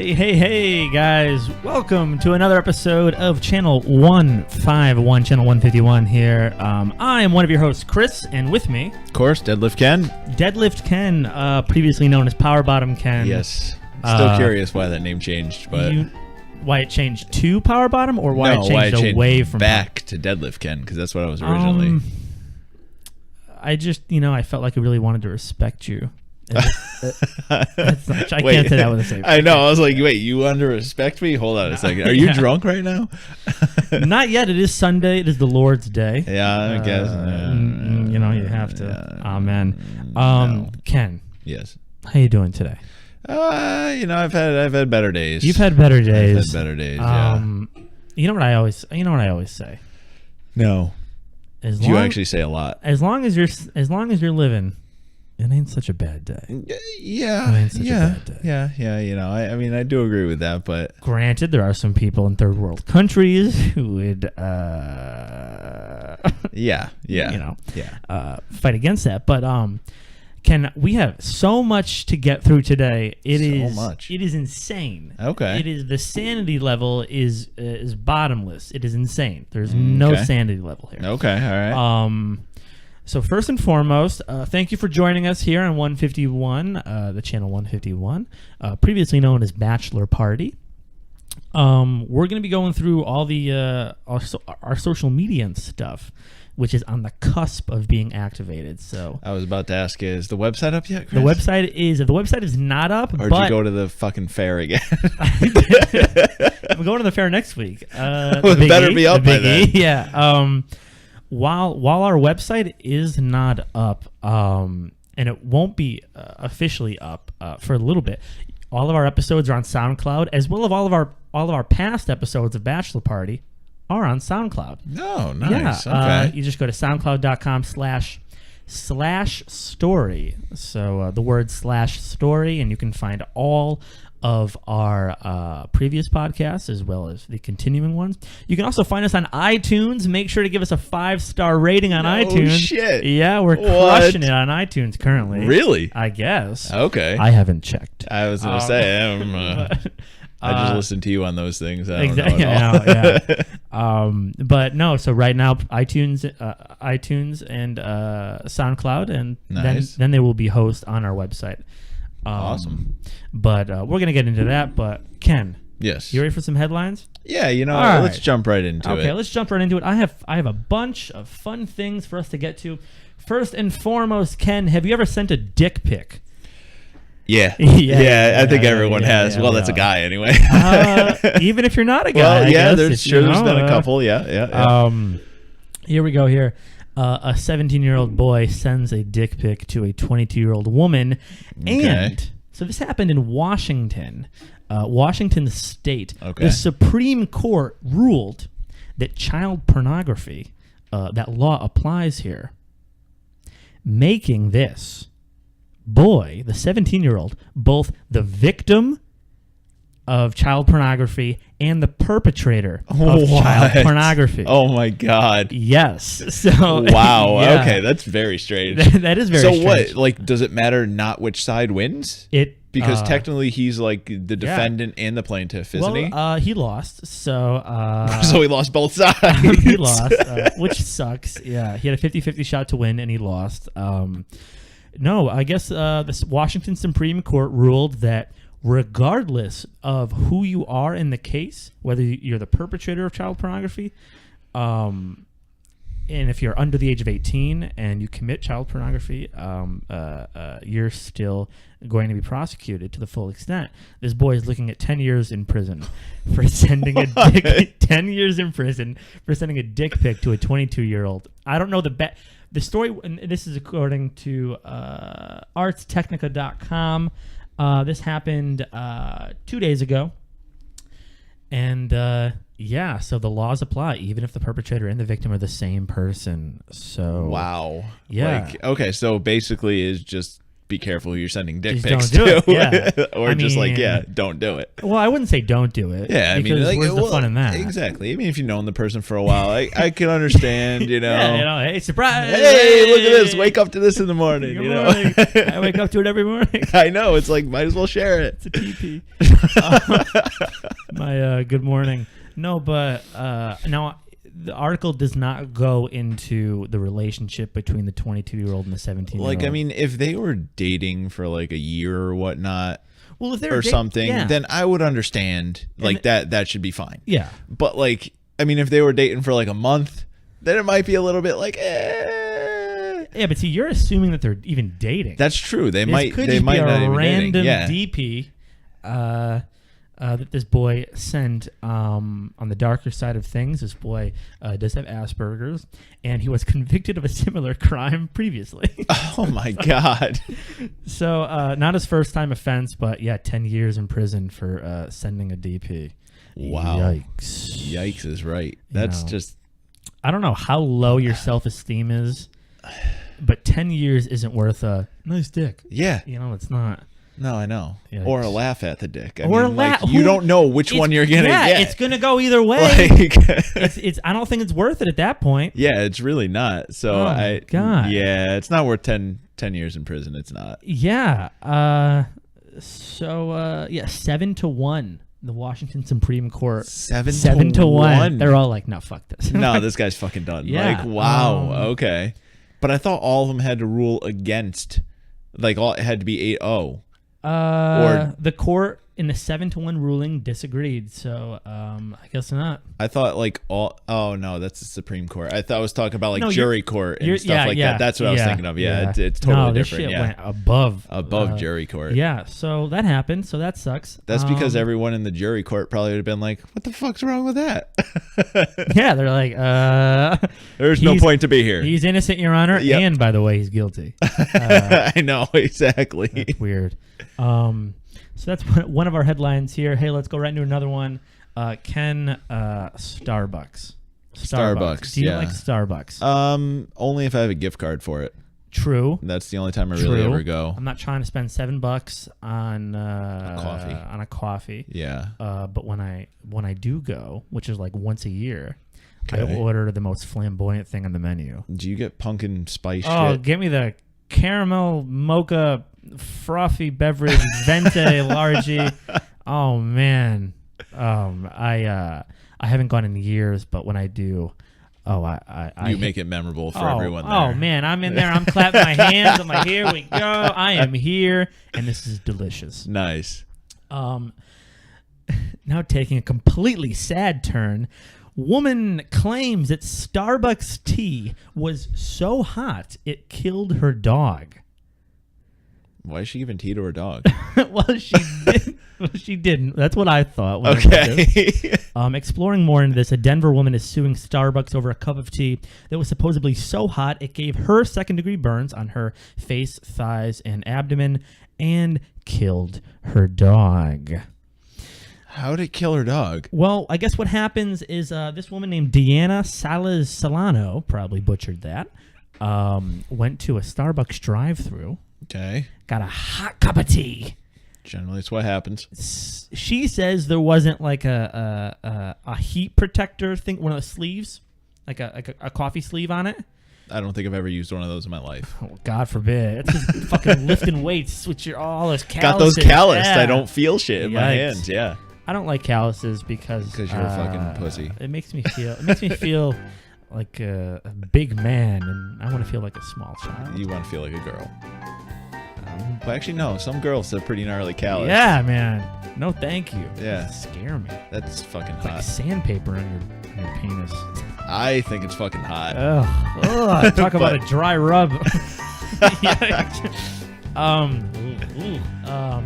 Hey, guys. Welcome to another episode of Channel 151, Channel 151 here. I am one of your hosts, Chris, and with me... Of course, Deadlift Ken. Deadlift Ken, previously known as Power Bottom Ken. Yes. Still curious why that name changed, but... Why it changed to Power Bottom, or why it changed away from... back to Deadlift Ken, because that's what I was originally. I just, I felt like I really wanted to respect you. I can't say that with a safe. I know. I was like, wait, you want to respect me? Hold on a second. Are you drunk right now? Not yet. It is Sunday. It is the Lord's Day. Yeah, I guess. You have to. Amen. Ken. Yes. How you doing today? I've had better days. You've had better days. I've had better days. Yeah. You know what I always say. No. You actually say a lot. As long as you're living, it ain't such a bad day. Yeah. It ain't such a bad day. Yeah. I mean, I do agree with that, but granted, there are some people in third world countries who would, fight against that. But Ken, we have so much to get through today. It is insane. Okay. The sanity level is bottomless. It is insane. There's no sanity level here. Okay. All right. So first and foremost, thank you for joining us here on 151, the channel 151, previously known as Bachelor Party. We're going to be going through all the our social media and stuff, which is on the cusp of being activated. So I was about to ask, is the website up yet, Chris? The website is not up. Or did you go to the fucking fair again? I'm going to the fair next week. It better be up by then. Yeah. While our website is not up, and it won't be officially up for a little bit, all of our episodes are on SoundCloud, as well as all of our past episodes of Bachelor Party are on SoundCloud. Oh, nice. Yeah, okay. You just go to soundcloud.com/story. So the word /story, and you can find all of our previous podcasts as well as the continuing ones. You can also find us on iTunes. Make sure to give us a 5-star rating on iTunes. Oh, shit. Yeah, we're crushing it on iTunes currently. Really? I guess. Okay. I haven't checked. I was going to say, I just listen to you on those things. I don't know at all. But no, so right now iTunes and SoundCloud, and nice. then they will be host on our website. Awesome. But we're going to get into that. But Ken. Yes. You ready for some headlines? Yeah, let's jump right into it. Okay, let's jump right into it. I have a bunch of fun things for us to get to. First and foremost, Ken, have you ever sent a dick pic? Yeah. I think everyone has. Well, that's a guy anyway. Even if you're not a guy. Well, I guess, there's been a couple. Yeah. Here we go here. A 17-year-old boy sends a dick pic to a 22-year-old woman. Okay. And so this happened in Washington, Washington State. Okay. The Supreme Court ruled that child pornography, that law applies here, making this boy, the 17-year-old, both the victim of child pornography and the perpetrator of child pornography. Oh my God. Yes. So wow. Yeah. Okay, that's very strange. That is very strange. So what? Like, does it matter not which side wins? Because technically he's like the defendant and the plaintiff, isn't he? He lost. So so he lost both sides. He lost, which sucks. Yeah, he had a 50-50 shot to win, and he lost. No, I guess the Washington Supreme Court ruled that regardless of who you are in the case, whether you're the perpetrator of child pornography, and if you're under the age of 18 and you commit child pornography, you're still going to be prosecuted to the full extent. This boy is looking at 10 years in prison for sending a dick 10 years in prison for sending a dick pic to a 22-year-old. I don't know the story, and this is according to artstechnica.com. This happened 2 days ago. And so the laws apply even if the perpetrator and the victim are the same person. So wow. Yeah. Okay, so basically is just be careful who you're sending dick Just pics don't do to. it, yeah. Or I just mean, don't do it. Well, I wouldn't say don't do it. Yeah, I mean, because where's the fun in that? Exactly. I mean, if you've known the person for a while, I can understand, Yeah, hey, surprise. Hey, look at this. Wake up to this in the morning. Good morning. I wake up to it every morning. I know. It's like, might as well share it. It's a TP. My good morning. No, but now the article does not go into the relationship between the 22-year-old and the 17-year-old. Like, I mean, if they were dating for like a year or whatnot, well, if or something, then I would understand. Like that should be fine. Yeah. But like, I mean, if they were dating for like a month, then it might be a little bit like, Yeah, but see, you're assuming that they're even dating. That's true. They might could not be a even random dating. Yeah. DP that this boy sent on the darker side of things. This boy does have Asperger's, and he was convicted of a similar crime previously. Oh, my God. So not his first time offense, but 10 years in prison for sending a DP. Wow. Yikes. Yikes is right. That's just... I don't know how low your self-esteem is, but 10 years isn't worth a nice dick. Yeah. It's not. No, I know. Yikes. Or a laugh at the dick. I or mean, a laugh. Like, you don't know which one you're going to get. Yeah, it's going to go either way. Like, it's. I don't think it's worth it at that point. Yeah, it's really not. So oh my God. Yeah, it's not worth 10 years in prison. It's not. Yeah. 7-1. The Washington Supreme Court. 7 to 1. They're all like, no, fuck this. No, this guy's fucking done. Yeah. Like, wow. Okay. But I thought all of them had to rule against, like, all it had to be 8-0. Or the court in the 7-1 ruling disagreed, so I guess not. I thought like all. Oh no, that's the Supreme Court. I thought I was talking about like jury court and stuff yeah, like that. That's what I was thinking of. Yeah, it's totally this different. Shit Yeah, went above jury court. Yeah, so that happened. So that sucks. That's because everyone in the jury court probably would have been like, "What the fuck's wrong with that?" Yeah, they're like, "There's no point to be here. He's innocent, Your Honor, and by the way, he's guilty." I know exactly. That's weird. So that's one of our headlines here. Hey, let's go right into another one. Ken, Starbucks. Do you like Starbucks? Only if I have a gift card for it. True. That's the only time I really ever go. I'm not trying to spend $7 on coffee. On a coffee. Yeah. But when I do go, which is like once a year, I order the most flamboyant thing on the menu. Do you get pumpkin spice shit? Oh, give me the caramel mocha frothy beverage venti largie. Oh man. I haven't gone in years, but when I do, I make it memorable for everyone there. Oh man, I'm in there. I'm clapping my hands. I'm like, here we go. I am here, and this is delicious. Nice. Now taking a completely sad turn. Woman claims that Starbucks tea was so hot it killed her dog. Why is she giving tea to her dog? Well, she didn't. That's what I thought. Okay. Exploring more into this, a Denver woman is suing Starbucks over a cup of tea that was supposedly so hot it gave her second-degree burns on her face, thighs, and abdomen, and killed her dog. How did it kill her dog? Well, I guess what happens is this woman named Deanna Solano, probably butchered that, went to a Starbucks drive-thru. Okay. Got a hot cup of tea. Generally, it's what happens. She says there wasn't like a heat protector thing, one of the sleeves, like a coffee sleeve on it. I don't think I've ever used one of those in my life. Oh, God forbid. It's just fucking lifting weights with all those calluses. Got those calluses. Yeah. I don't feel shit in my hands. Yeah. I don't like calluses because you're a fucking pussy. It makes me feel like a big man, and I want to feel like a small child. You want to feel like a girl. Well, actually, no. Some girls are pretty gnarly callous. Yeah, man. No, thank you. Yeah. Scare me. That's fucking It's hot. like sandpaper on your penis. I think it's fucking hot. Ugh. Talk about a dry rub.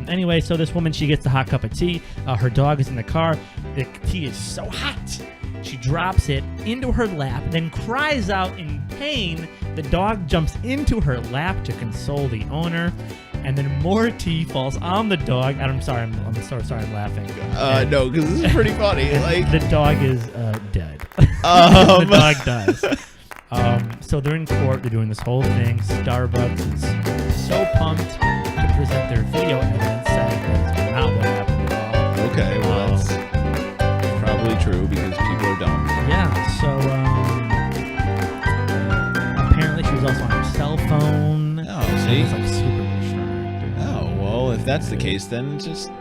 Anyway, so this woman, she gets a hot cup of tea. Her dog is in the car. The tea is so hot. She drops it into her lap, then cries out in pain. The dog jumps into her lap to console the owner, and then more tea falls on the dog. I'm sorry, I'm laughing. No, because this is pretty funny. Like the dog is dead. The dog dies. So they're in court. They're doing this whole thing. Starbucks is so pumped to present their video evidence saying that's not what happened at all. Okay, well, that's probably true because people are dumb. Yeah, so apparently she was also on her cell phone. Oh, see? It was like super distracted. Oh, well, if that's the case, then just,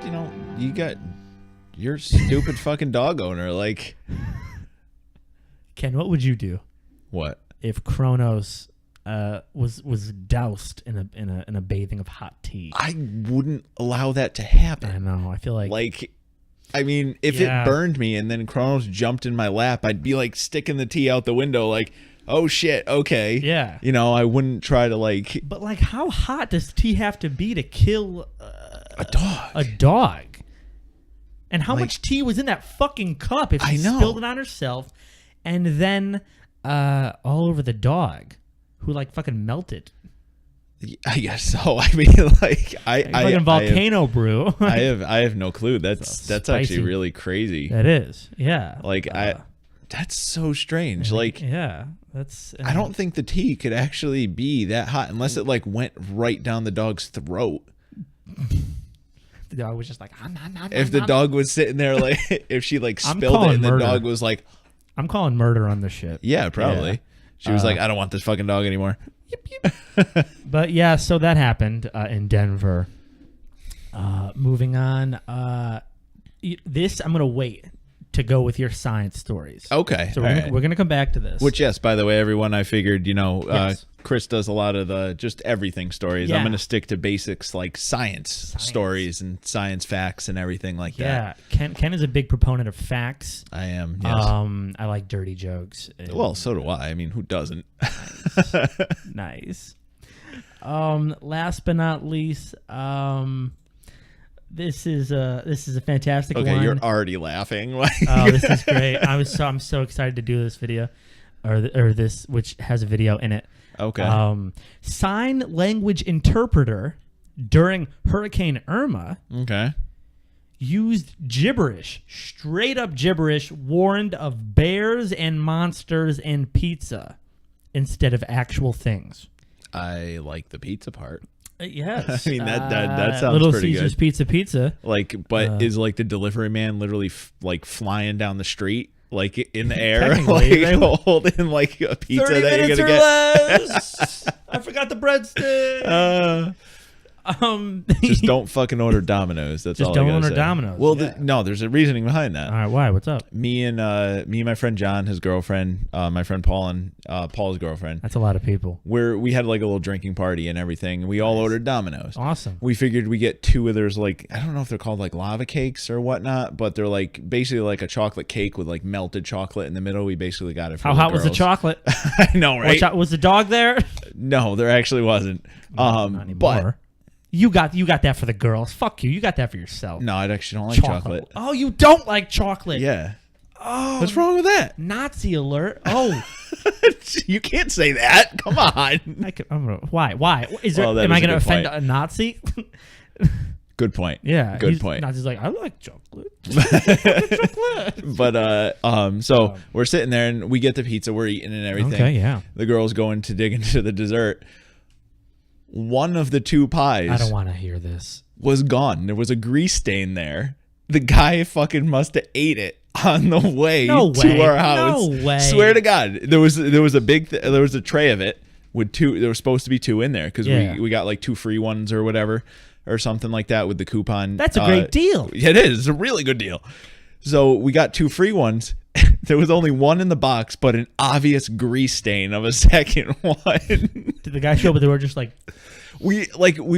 you got your stupid fucking dog owner. Like, Ken, what would you do? What? If Kronos was doused in a bathing of hot tea? I wouldn't allow that to happen. I know. I feel like I mean, if it burned me and then Kronos jumped in my lap, I'd be like sticking the tea out the window, like, oh shit, okay. Yeah. I wouldn't try to like. But like, how hot does tea have to be to kill a dog? A dog. And how much tea was in that fucking cup if she spilled it on herself and then all over the dog who like fucking melted? I guess so. I mean, like I volcano brew. I have no clue. That's actually really crazy. That is. Yeah. Like that's so strange. Like yeah, that's I don't think the tea could actually be that hot unless it like went right down the dog's throat. The dog was just like, if the dog was sitting there, like, if she like spilled it and the dog was like, I'm calling murder on this shit. Yeah, probably. Yeah. She was like, I don't want this fucking dog anymore. Yep, yep. But yeah, so that happened in Denver. Moving on. This, I'm going to wait to go with your science stories. Okay. So we're going to come back to this. Which, yes, by the way, everyone, I figured, Chris does a lot of the just everything stories. Yeah. I'm going to stick to basics like science stories and science facts and everything like that. Yeah. Ken is a big proponent of facts. I am, yes. I like dirty jokes. Well, so do I. I mean, who doesn't? Nice. Last but not least, this is a fantastic one. Okay, you're already laughing. Oh, this is great. I'm so excited to do this video, or this, which has a video in it. Okay. Sign language interpreter during Hurricane Irma. Okay. Used gibberish, straight up gibberish, warned of bears and monsters and pizza instead of actual things. I like the pizza part. Yes. I mean, that sounds Little pretty Caesar's good. Pizza. Like, but is like the delivery man literally like flying down the street, like in the air, like holding like a pizza 30 that you're gonna get? Less. I forgot the breadstick. Just don't fucking order Domino's. That's all. Just don't order Domino's. Well, no, there's a reasoning behind that. All right, why? What's up? Me and my friend John, his girlfriend, my friend Paul, and Paul's girlfriend. That's a lot of people. We had like a little drinking party and everything, and we all ordered Domino's. Awesome. We figured we get two of those, like, I don't know if they're called like lava cakes or whatnot, but they're like basically like a chocolate cake with like melted chocolate in the middle. We basically got it. For How hot was the chocolate? I know, right? Was the dog there? No, there actually wasn't. Not anymore. But You got that for the girls. Fuck you. You got that for yourself. No, I actually don't like chocolate. Oh, you don't like chocolate? Yeah. Oh. What's wrong with that? Nazi alert. Oh. You can't say that. Come on. Why? Am I going to offend a Nazi? Good point. Yeah. Good point. Nazi's like, I like chocolate. But so we're sitting there and we get the pizza, we're eating and everything. Okay, yeah. The girl's going to dig into the dessert. One of the two pies, I don't want to hear this, was gone. There was a grease stain there. The guy fucking must have ate it on the way to our house. No way. Swear to God, there was a big there was a tray of it with two. There was supposed to be two in there because we got like 2 free ones or whatever or something like that with the coupon. That's a great deal. It is. It's a really good deal. So we got 2 free ones. There was only one in the box, but an obvious grease stain of a second one. Did the guy show up at the door just like... We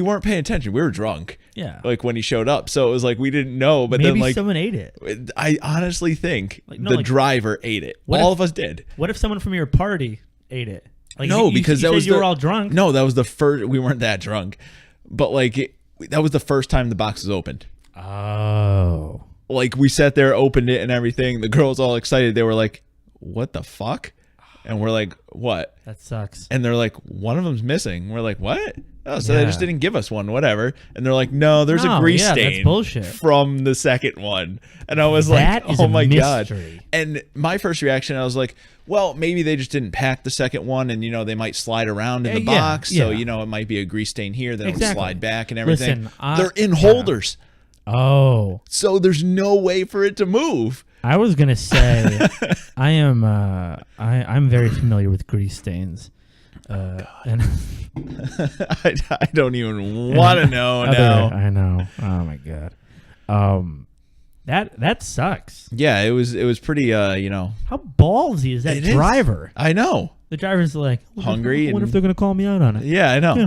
weren't paying attention. We were drunk. Yeah. Like when he showed up. So it was like we didn't know. But maybe then like someone ate it. I honestly think the driver ate it. All of us did. What if someone from your party ate it? Like, no, because that was you were all drunk. No, that was the first. We weren't that drunk. But like that was the first time the box was opened. Oh. Like we sat there, opened it and everything. The girls all excited. They were like, what the fuck? And we're like, what? That sucks. And they're like, one of them's missing. We're like, what? oh, so they just didn't give us one, whatever. And they're like, no, there's a grease stain that's bullshit. from the second one. And I was like, oh my God. And my first reaction, I was like, well, maybe they just didn't pack the second one, and, they might slide around in the box. So, it might be a grease stain here. They don't slide back and everything. Listen, they're in holders. Oh. So there's no way for it to move. I was going to say, I'm very familiar with grease stains. And I don't even want to know now. I know. Oh my God. That sucks. Yeah, it was pretty. How ballsy is that driver? I know. The driver's like hungry. I wonder if they're gonna call me out on it. Yeah, I know. Yeah.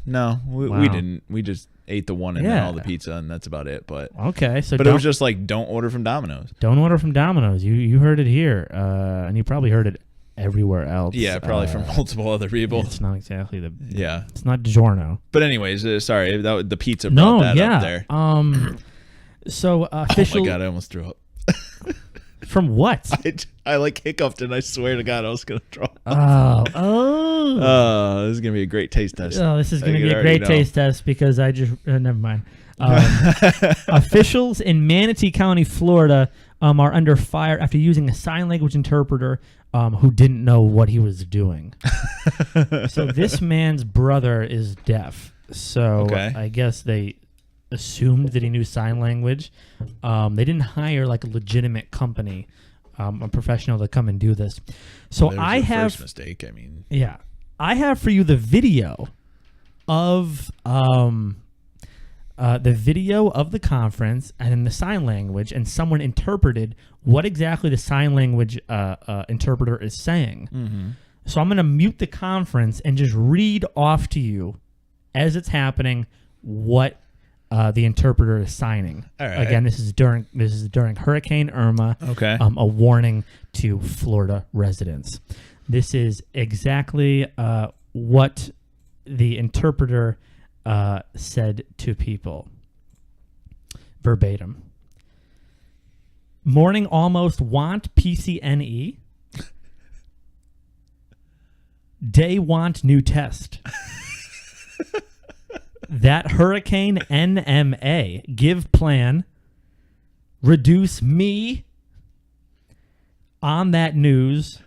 No, we didn't. We just ate the one and then all the pizza, and that's about it. But okay, but it was just like, don't order from Domino's. Don't order from Domino's. You heard it here, and you probably heard it everywhere else. Yeah, probably from multiple other people. It's not exactly the. Yeah, it's not DiGiorno. But anyways, sorry, the pizza brought that up there. So official. Oh my God, I almost threw up. From what? I like hiccuped, and I swear to God I was gonna throw up. Oh, this is gonna be a great taste test. Oh, this is gonna be a great taste test because I just never mind. Officials in Manatee County, Florida, are under fire after using a sign language interpreter who didn't know what he was doing. So this man's brother is deaf. So I guess they assumed that he knew sign language. They didn't hire like a legitimate company, a professional to come and do this. So well, I have first mistake. I mean, yeah, I have for you the video of the conference and in the sign language, and someone interpreted what exactly the sign language interpreter is saying. Mm-hmm. So I'm going to mute the conference and just read off to you as it's happening what the interpreter is signing. All right. Again, this is during Hurricane Irma. Okay. A warning to Florida residents. This is exactly what the interpreter said to people. Verbatim. Morning almost want PCNE. Day want new test. That hurricane NMA. Give plan. Reduce me. On that news.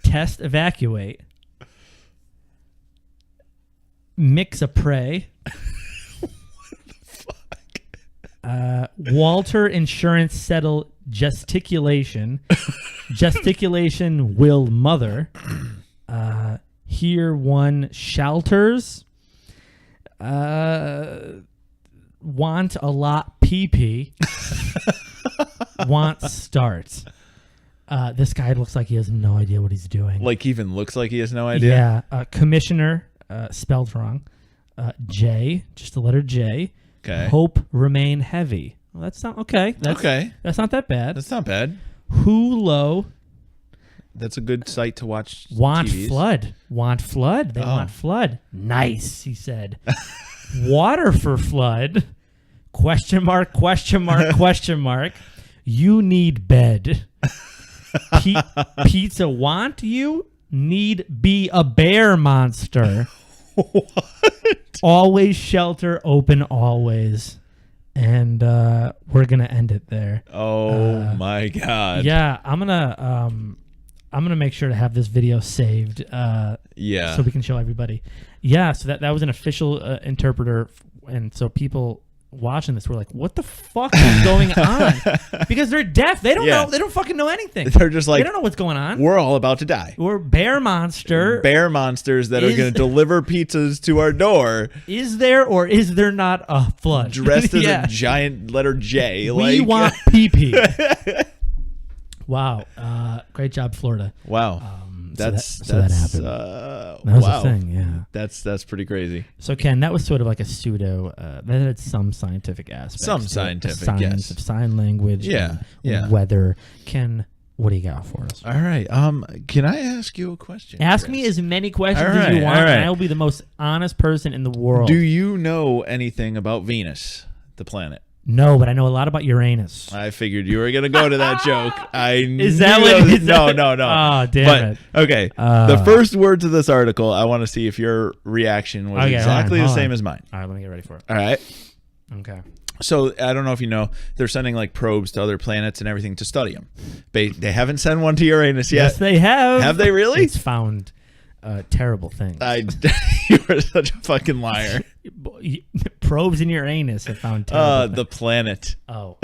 Test evacuate. Mix a pray. What the fuck? Walter Insurance settle gesticulation. Gesticulation will mother. Here one shelters. Want a lot PP. Want start. This guy looks like he has no idea what he's doing. Like, even looks like he has no idea? Yeah. Commissioner, spelled wrong. J, just the letter J. Okay. Hope remain heavy. Well, that's not okay. Okay. That's not that bad. That's not bad. Hulo. That's a good site to watch. Want TVs. flood. Want flood. They want flood. Nice, he said. Water for flood. Question mark, question mark, question mark. You need bed. Pizza want you? Need be a bear monster. What? Always shelter open always. And we're going to end it there. Oh, my God. Yeah, I'm gonna make sure to have this video saved. Yeah. So we can show everybody. Yeah. So that was an official interpreter, and so people watching this were like, "What the fuck is going on?" Because they're deaf. They don't know. They don't fucking know anything. They're just like, they don't know what's going on. We're all about to die. We're bear monsters that are going to deliver pizzas to our door. Is there or is there not a flood? Dressed as a giant letter J. We want PP. Wow. Great job, Florida. Wow. That happened. That was a thing, yeah. That's pretty crazy. So, Ken, that was sort of like a pseudo, that had some scientific aspects. Some scientific, science of sign language. Yeah. Weather. Ken, what do you got for us? All right. Can I ask you a question? Ask me as many questions as you want, and I will be the most honest person in the world. Do you know anything about Venus, the planet? No, but I know a lot about Uranus. I figured you were going to go to that joke. Is that what it is? No. Oh, damn it. Okay. The first words of this article, I want to see if your reaction was exactly the same as mine. All right, let me get ready for it. All right. Okay. So I don't know if you know, they're sending like probes to other planets and everything to study them. They haven't sent one to Uranus yet. Yes, they have. Have they really? It's found terrible things. You are such a fucking liar. Probes in Uranus have found terrible things. The planet. Oh,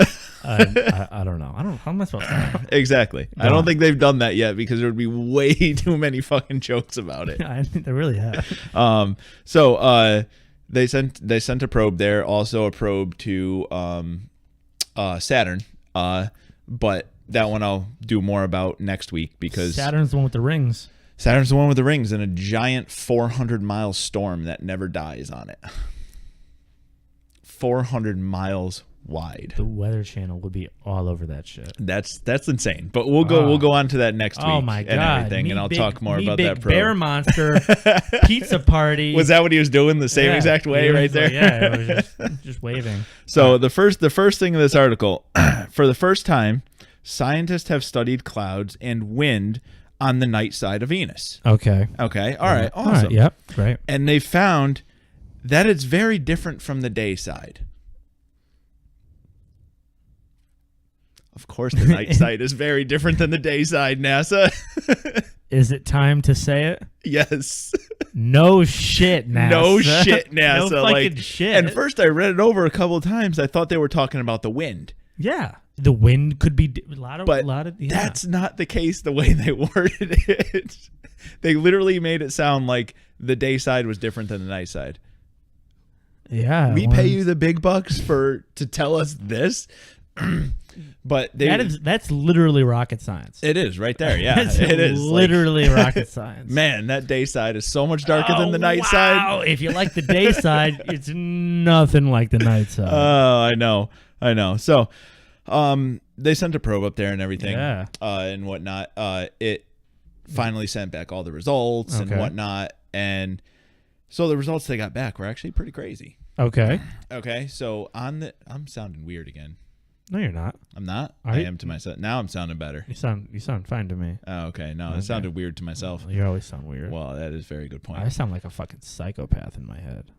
I don't know. How am I supposed to know? Exactly. I don't think they've done that yet because there would be way too many fucking jokes about it. I think they really have. So they sent a probe there, also a probe to Saturn. But that one I'll do more about next week because Saturn's the one with the rings. Saturn's the one with the rings and a giant 400-mile storm that never dies on it. 400 miles wide. The Weather Channel would be all over that shit. That's insane. But we'll go on to that next week. Oh my god! And everything, and I'll talk more about that probe. Bear monster pizza party. Was that what he was doing? The same exact way, right there. Yeah, it was just waving. So the first thing in this article, for the first time, scientists have studied clouds and wind on the night side of Venus. Okay. All right. Awesome. All right, yep. Right. And they found that it's very different from the day side. Of course, the night side is very different than the day side, NASA. Is it time to say it? Yes. No shit, NASA. No shit, NASA. No fucking shit. And first I read it over a couple of times. I thought they were talking about the wind. Yeah. The wind could be a lot of. That's not the case the way they worded it. They literally made it sound like the day side was different than the night side. Yeah. We pay you the big bucks to tell us this. But that's literally rocket science. It is right there. Yeah, it is literally rocket science. Man, that day side is so much darker than the night side. Wow! If you like the day side, it's nothing like the night side. Oh, I know. So, they sent a probe up there and everything, and whatnot. It finally sent back all the results and whatnot, and so the results they got back were actually pretty crazy. Okay. So I'm sounding weird again. No, you're not. I'm not. I am to myself. Now I'm sounding better. You sound fine to me. Oh, okay. No, it sounded weird to myself. You always sound weird. Well, that is a very good point. I sound like a fucking psychopath in my head.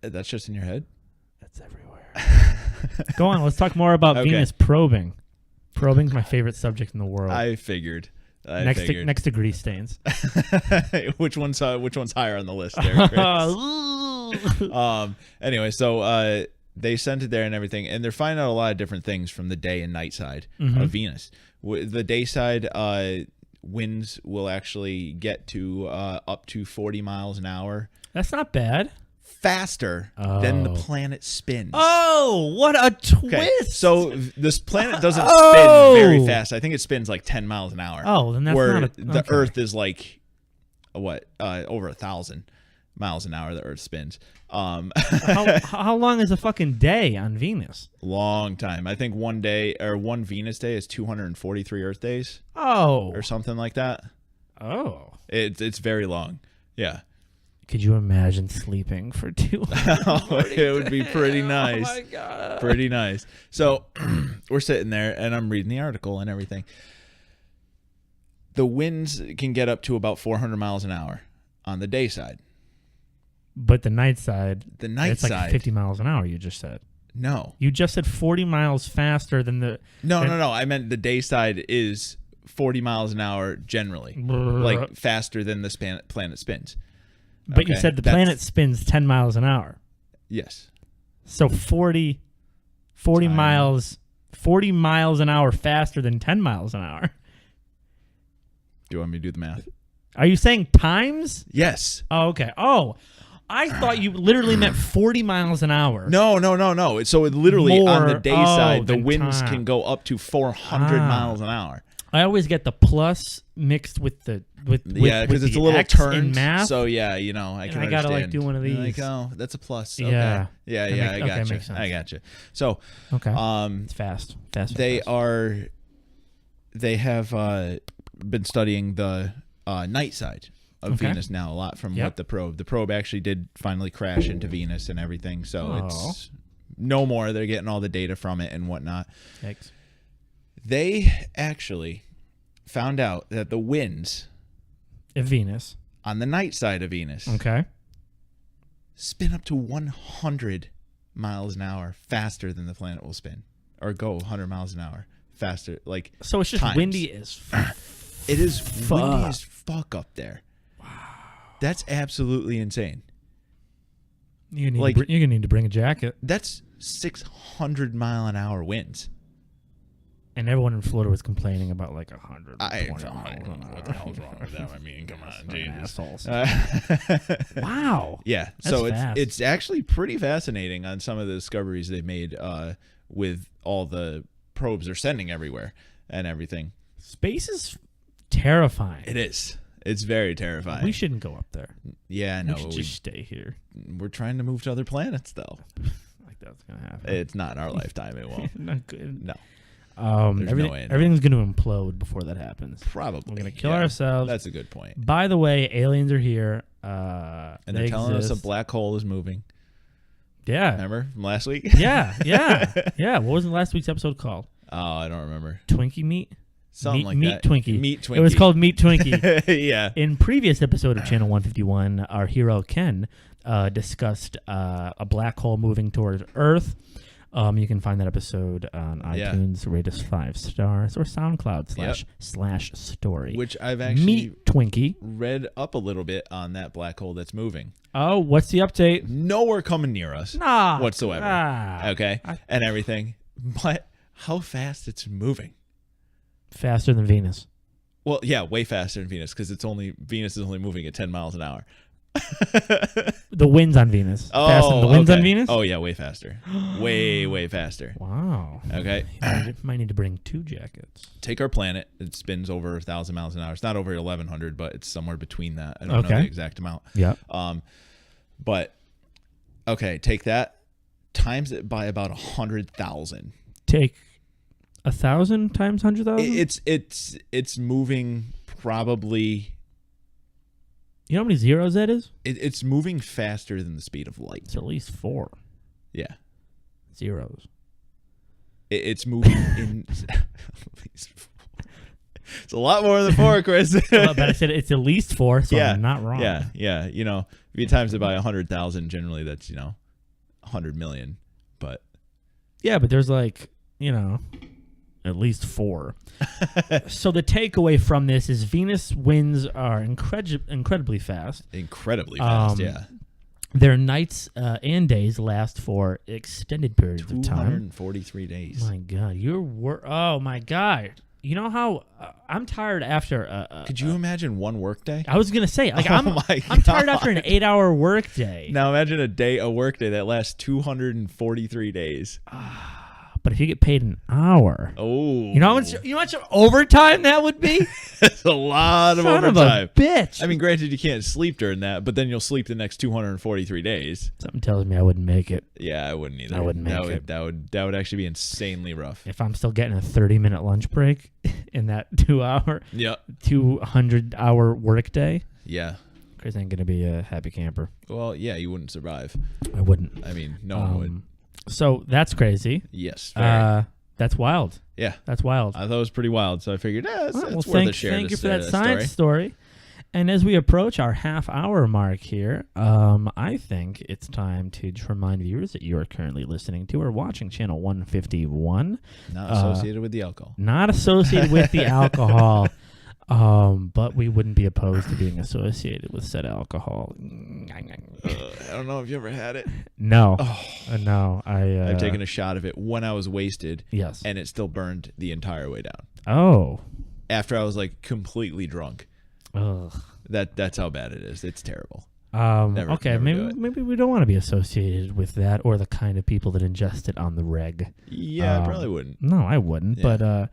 That's just in your head? That's everywhere. Go on. Let's talk more about Venus probing. Probing's my favorite subject in the world. I figured. Next to grease stains. Which one's higher on the list there, Chris? Anyway, so they sent it there and everything, and they're finding out a lot of different things from the day and night side of Venus. The day side winds will actually get to up to 40 miles an hour. That's not bad. Faster than the planet spins. Oh, what a twist! Okay, so this planet doesn't spin very fast. I think it spins like 10 miles an hour. Oh, then that's where not the Earth is like over 1,000 miles an hour. The Earth spins. How long is a fucking day on Venus? Long time. I think one Venus day is 243 Earth days. Oh, or something like that. Oh, it's very long. Yeah. Could you imagine sleeping for 2 hours? It would be pretty nice. Oh my god, pretty nice. So we're sitting there, and I'm reading the article and everything. The winds can get up to about 400 miles an hour on the day side. But the night side, it's like 50 miles an hour. You just said. No, you just said 40 miles faster than the. No. I meant the day side is 40 miles an hour generally, like faster than the planet spins. But you said the planet spins 10 miles an hour. Yes. So 40 miles an hour faster than 10 miles an hour. Do you want me to do the math? Are you saying times? Yes. Oh, okay. Oh, I thought you literally meant 40 miles an hour. No. So it literally on the day side, the winds can go up to 400 miles an hour. I always get the plus mixed with the because it's a little X turned. in math. So yeah, I can understand. I gotta like do one of these. Like, oh, that's a plus. Okay. Yeah, I got you. I got you. So it's fast. They have been studying the night side of Venus now a lot from what the probe actually did finally crash into Venus and everything. So it's no more. They're getting all the data from it and whatnot. Thanks. They actually found out that the winds of Venus on the night side of Venus, okay, spin up to 100 miles an hour faster than the planet will spin, or go 100 miles an hour faster. Like, so it's just times. windy as it is windy as fuck up there. Wow, that's absolutely insane. You're gonna need to bring a jacket. That's 600 mile an hour winds. And everyone in Florida was complaining about like 100. I don't know what the hell's wrong with that. I mean, come on, Jesus. Assholes. Wow. Yeah. That's so fast. it's actually pretty fascinating on some of the discoveries they've made with all the probes they're sending everywhere and everything. Space is terrifying. It is. It's very terrifying. We shouldn't go up there. Yeah, no. We should just stay here. We're trying to move to other planets, though. Like that's gonna happen. It's not in our lifetime. It won't. Not good. No. Everything's going to implode before that happens. Probably. We're going to kill ourselves. That's a good point. By the way, aliens are here. And they're telling us a black hole is moving. Yeah. Remember from last week? Yeah. What was last week's episode called? Oh, I don't remember. Twinkie Meat? Something like Meat that. Twinkie. Meat Twinkie. It was called Meat Twinkie. Yeah. In previous episode of Channel 151, our hero Ken discussed a black hole moving towards Earth. You can find that episode on iTunes, rate us 5 stars, or SoundCloud slash story. Which I've actually Meet Twinkie read up a little bit on that black hole that's moving. Oh, what's the update? Nowhere coming near us whatsoever. Okay, and everything. But how fast it's moving? Faster than Venus. Well, yeah, way faster than Venus because Venus is only moving at 10 miles an hour. The winds on Venus. Faster than the winds on Venus? Oh, yeah, way faster. way faster. Wow. Okay. Might need to bring 2 jackets. Take our planet. It spins over 1,000 miles an hour. It's not over 1,100, but it's somewhere between that. I don't know the exact amount. Yeah. But, okay, take that. Times it by about 100,000. Take 1,000 times 100,000? It's moving probably... You know how many zeros that is? It's moving faster than the speed of light. It's at least 4. Yeah. Zeros. It's moving in... It's a lot more than 4, Chris. But I said it's at least 4, so I'm not wrong. Yeah. You know, if you times it by 100,000, generally that's, 100 million. But... Yeah, but there's like, at least 4. So the takeaway from this is Venus winds are incredibly fast. Incredibly fast, yeah. Their nights and days last for extended periods of time. 243 days. My God, oh my God! You know how I'm tired after. Could you imagine one work day? I was gonna say, I'm tired after an 8-hour work day. Now imagine a work day that lasts 243 days. But if you get paid an hour, you know how much overtime that would be? That's a lot of overtime. Son of a bitch. I mean, granted, you can't sleep during that, but then you'll sleep the next 243 days. Something tells me I wouldn't make it. Yeah, I wouldn't either. I wouldn't make it. That would actually be insanely rough. If I'm still getting a 30-minute lunch break in that 200-hour work day. Yeah. Chris ain't gonna be a happy camper. Well, yeah, you wouldn't survive. I wouldn't. I mean, no one would. So that's crazy. Yes. Very. That's wild. Yeah. That's wild. I thought it was pretty wild, so I figured, it's worth a share. Thank you for that science story. And as we approach our half-hour mark here, I think it's time to just remind viewers that you are currently listening to or watching Channel 151. Not associated with the alcohol. Not associated with the alcohol. But we wouldn't be opposed to being associated with said alcohol. I don't know if you ever had it. No. No. I've taken a shot of it when I was wasted. Yes. And it still burned the entire way down. Oh. After I was like completely drunk. Ugh. That's how bad it is. It's terrible. Okay, maybe we don't want to be associated with that or the kind of people that ingest it on the reg. Yeah, I probably wouldn't. No, I wouldn't. Yeah. But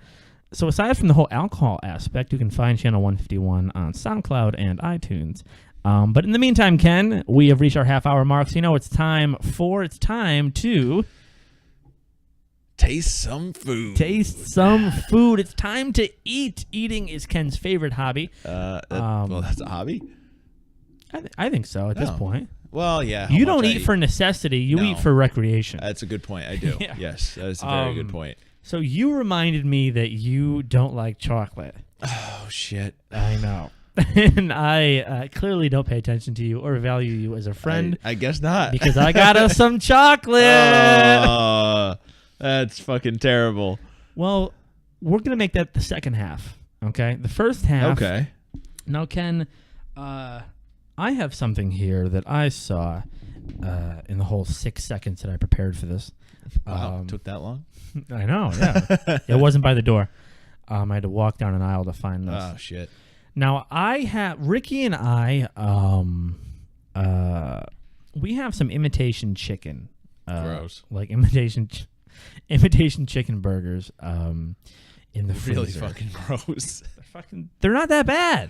so aside from the whole alcohol aspect, you can find Channel 151 on SoundCloud and iTunes. But in the meantime, Ken, we have reached our half-hour mark, so it's time to taste some food. It's time to eat. Eating is Ken's favorite hobby. Well, that's a hobby? I think so at this point. Well, yeah. You don't eat for necessity. You eat for recreation. That's a good point. I do. Yeah. Yes, that is a very good point. So you reminded me that you don't like chocolate. Oh, shit. I know. And I clearly don't pay attention to you or value you as a friend. I guess not. Because I got us some chocolate. Oh, that's fucking terrible. Well, we're going to make that the second half, okay? The first half. Okay. Now, Ken, I have something here that I saw in the whole 6 seconds that I prepared for this. Wow, took that long? I know, yeah. It wasn't by the door. I had to walk down an aisle to find this. Oh, shit. Now, Ricky and I, we have some imitation chicken. Gross. Like imitation chicken burgers in the freezer. Really fucking gross. They're not that bad.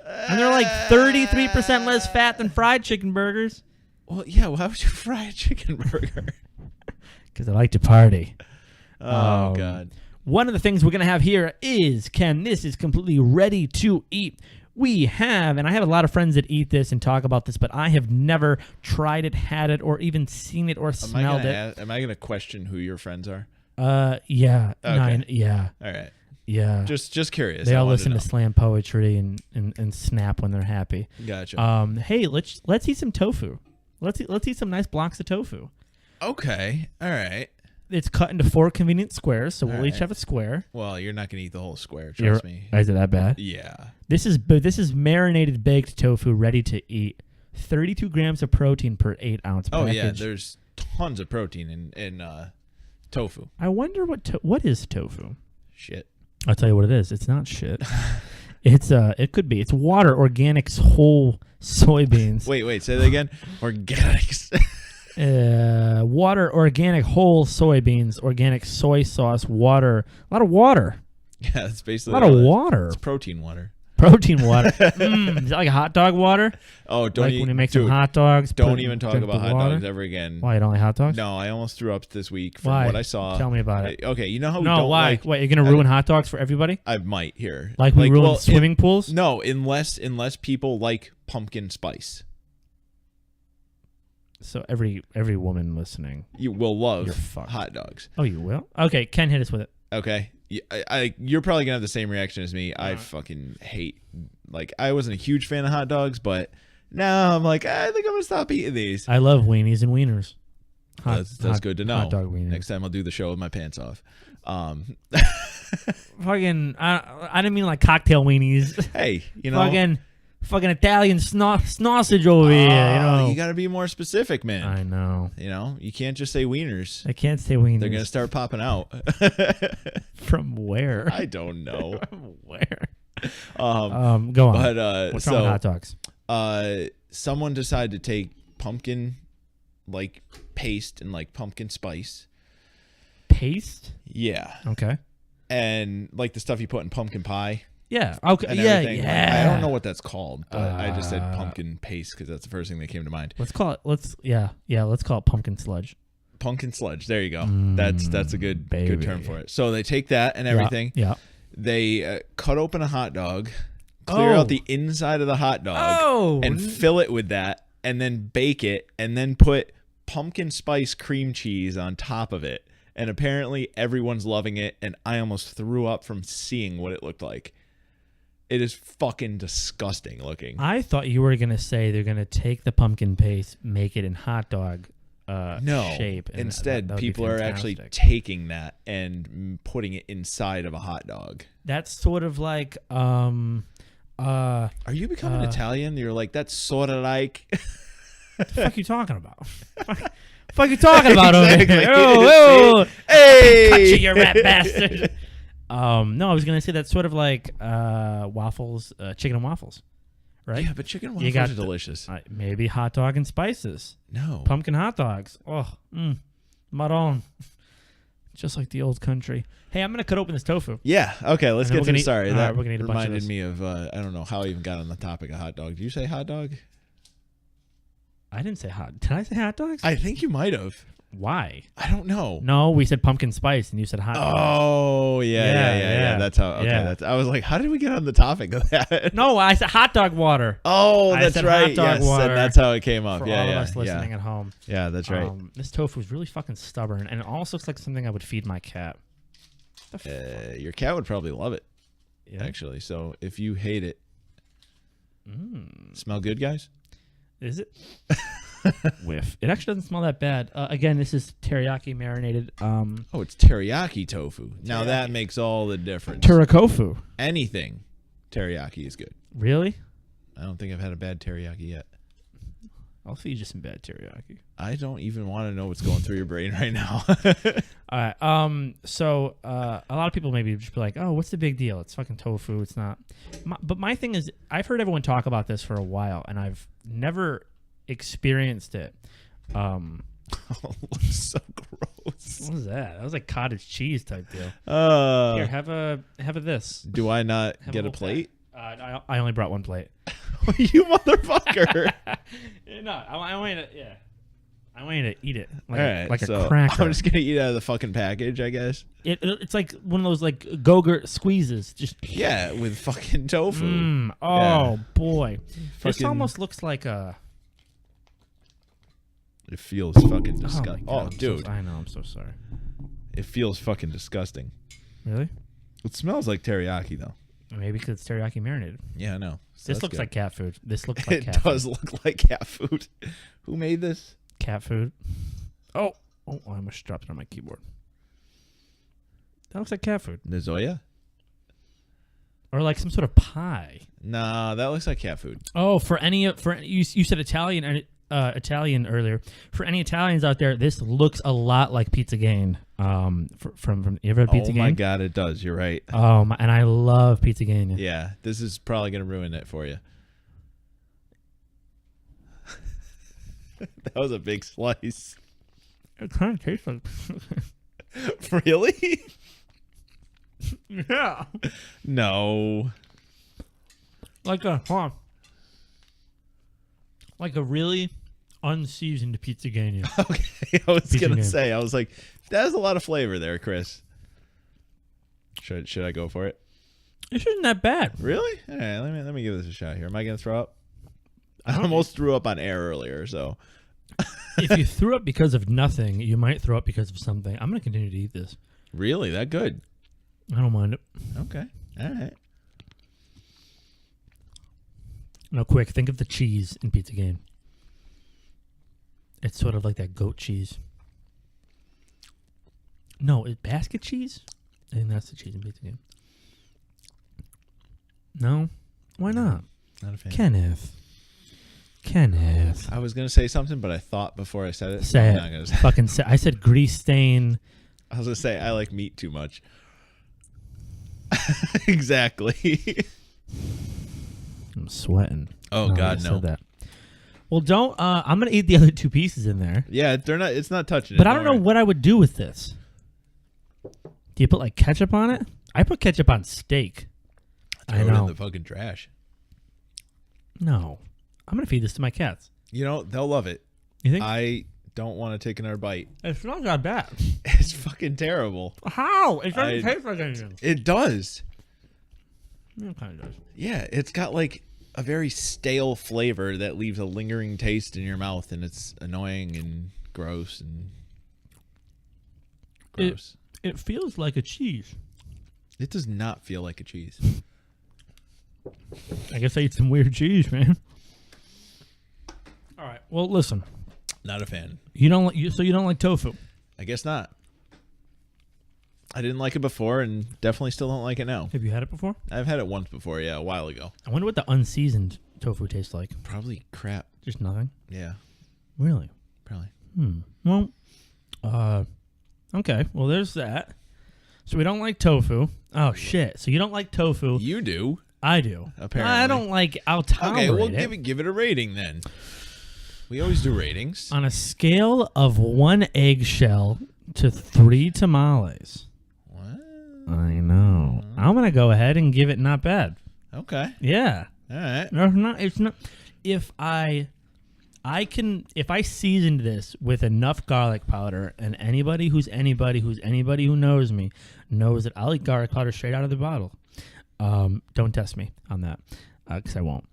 And they're like 33% less fat than fried chicken burgers. Well, yeah, why would you fry a chicken burger? Because I like to party. Oh, God. One of the things we're going to have here is, Ken, this is completely ready to eat. We have, and I have a lot of friends that eat this and talk about this, but I have never tried it, had it, or even seen it or smelled it. Am I going to question who your friends are? Yeah. Okay. 9, yeah. All right. Yeah. Just curious. They all listen to slam poetry and snap when they're happy. Gotcha. Hey, let's eat some tofu. Let's eat some nice blocks of tofu. Okay. All right. It's cut into 4 convenient squares, so we'll each have a square. Well, you're not going to eat the whole square, trust me. Is it that bad? Yeah. This is marinated baked tofu ready to eat. 32 grams of protein per 8-ounce package. Oh, yeah, there's tons of protein in tofu. I wonder what is tofu? Shit. I'll tell you what it is. It's not shit. It could be. It's water, organics, whole soybeans. Wait, say that again. Organics. Water, organic, whole soybeans, organic soy sauce, water. A lot of water. Yeah, it's basically a lot of water. It's protein water. Protein water. Is that like a hot dog water? Oh, don't when you make some hot dogs. Don't even talk about hot dogs ever again. Why, you don't like hot dogs? No, I almost threw up this week from what I saw. Tell me about it. Okay, you know how we don't why? like... Wait, you're going to ruin hot dogs for everybody? I might here. Like we ruined swimming pools? No, unless people like pumpkin spice. So every woman listening, you will love hot dogs. Oh, you will? Okay, Ken, hit us with it. Okay, you're probably gonna have the same reaction as me. I fucking hate. Like, I wasn't a huge fan of hot dogs, but now I'm like, I think I'm gonna stop eating these. I love weenies and wieners. That's good to know. Hot dog wieners. Next time I'll do the show with my pants off. Fucking, I didn't mean like cocktail weenies. Hey, you know. Fucking Italian sausage over here, you know. You got to be more specific, man. I know. You know, you can't just say wieners. I can't say wieners. They're going to start popping out. From where? I don't know. From where? Go on. But what's wrong with hot dogs? Someone decided to take pumpkin like paste and like pumpkin spice. Paste? Yeah. Okay. And like the stuff you put in pumpkin pie. Yeah. Okay. Yeah. I don't know what that's called, but I just said pumpkin paste because that's the first thing that came to mind. Let's call it. Let's call it pumpkin sludge. Pumpkin sludge. There you go. That's a good term for it. So they take that and everything. Yeah. They cut open a hot dog, clear out the inside of the hot dog, and fill it with that, and then bake it, and then put pumpkin spice cream cheese on top of it. And apparently everyone's loving it, and I almost threw up from seeing what it looked like. It is fucking disgusting looking. I thought you were going to say they're going to take the pumpkin paste, make it in hot dog shape. And instead, people are actually taking that and putting it inside of a hot dog. That's sort of like... are you becoming Italian? You're like, that's sort of like... What the fuck are you talking about? Fuck you talking about exactly. over here? Hey! Cut you rat bastard. No, I was gonna say that's sort of like waffles, chicken and waffles, right? Yeah, but chicken and waffles are delicious. Maybe hot dog and spices. No, pumpkin hot dogs. Oh, maron. Just like the old country. Hey, I'm gonna cut open this tofu. Yeah. Okay. Let's get to the sorry. That we're gonna eat a bunch reminded me of I don't know how I even got on the topic of hot dog. Did you say hot dog? I didn't say hot. Did I say hot dogs? I think you might have. Why? I don't know. No, we said pumpkin spice, and you said hot dogs. Oh, yeah. That's how. Okay, Yeah. I was like, how did we get on the topic of that? No, I said hot dog water. Oh, that's right. Hot dog yes, water and that's how it came up. For Yeah, all yeah, of us listening yeah. at home. Yeah, that's right. This tofu is really fucking stubborn, and it almost looks like something I would feed my cat. Your cat would probably love it, Yeah. actually. So if you hate it, smell good, guys? Is it? Whiff. It actually doesn't smell that bad. Again, this is teriyaki marinated. Oh, it's teriyaki tofu. Now that makes all the difference. Terakofu. Anything teriyaki is good. Really? I don't think I've had a bad teriyaki yet. I'll feed you some bad teriyaki. I don't even want to know what's going through your brain right now. All right. So a lot of people maybe just be like, "Oh, what's the big deal? It's fucking tofu. It's not." But my thing is, I've heard everyone talk about this for a while, and I've never experienced it. Oh, looks so gross. What was that? That was like cottage cheese type deal. Here, have a this. Do I not get a plate? I only brought one plate. You motherfucker! No, I want you to. Yeah, I want you to eat it like, all right, like so a cracker. I'm just gonna eat out of the fucking package, I guess. It's like one of those like Go-Gurt squeezes. Just yeah, with fucking tofu. Oh Yeah. boy, this Fucking- almost looks like a. It feels fucking disgusting. Oh, Dude, I know. I'm so sorry. it feels fucking disgusting. Really? It smells like teriyaki though. Maybe because it's teriyaki marinated. Yeah, I know. So This that's looks good. like cat food. This looks like It cat does food. look like cat food. Who made this? Cat food. Oh, I almost dropped it on my keyboard. That looks like cat food, Nazoya? or like some sort of pie. Nah, that looks like cat food. Oh, you said Italian Italian earlier. For any Italians out there, this looks a lot like Pizza Gain. From you ever had Pizza Oh Gain? my god, it does. You're right. And I love Pizza Gain. Yeah, this is probably gonna ruin it for you. That was a big slice. It kind of tastes like. Really? Yeah. No. Like a really unseasoned Pizza Gain. Okay, I was Pizza gonna Gain. say. I was like, that has a lot of flavor there, Chris. Should I go for it? It isn't that bad. Really? All right, let me give this a shot here. Am I gonna throw up? I almost threw up on air earlier, so. If you threw up because of nothing, you might throw up because of something. I'm gonna continue to eat this. Really? That good? I don't mind it. Okay. All right. No, quick. Think of the cheese in Pizza Gain. It's sort of like that goat cheese. No, it's basket cheese. I think that's the cheese in Pizza Gain. No, why not? Not a fan. Kenneth. I was gonna say something, but I thought before I said it. Say I'm it. not gonna say. Fucking say. I said grease stain. I was gonna say I like meat too much. Exactly. I'm sweating. Oh No, God, I no. said that. Well, don't. I'm gonna eat the other two pieces in there. Yeah, they're not. It's not touching. But I don't know what I would do with this. Do you put like ketchup on it? I put ketchup on steak. Throw I it know. in the fucking trash. No, I'm gonna feed this to my cats. You know they'll love it. You think? I don't want to take another bite. It's not that bad. It's fucking terrible. How? It doesn't taste like anything. It does. It kind of does. Yeah, it's got like a very stale flavor that leaves a lingering taste in your mouth, and it's annoying and gross and gross. It feels like a cheese. It does not feel like a cheese. I guess I eat some weird cheese, man. All right. Well, listen. Not a fan. You don't like tofu. I guess not. I didn't like it before, and definitely still don't like it now. Have you had it before? I've had it once before, yeah, a while ago. I wonder what the unseasoned tofu tastes like. Probably crap. Just nothing. Yeah, Really? probably. Well, okay. Well, there's that. So we don't like tofu. Oh shit. So you don't like tofu. You do. I do. Apparently. I don't like. I'll tolerate Okay, well, it. give it a rating then. We always do ratings. On a scale of 1 eggshell to 3 tamales. What? I know. I'm gonna go ahead and give it not bad. Okay. Yeah. All right. No, it's not. It's not. If I if I seasoned this with enough garlic powder, and anybody who knows me knows that I'll eat garlic powder straight out of the bottle. Don't test me on that, because I won't.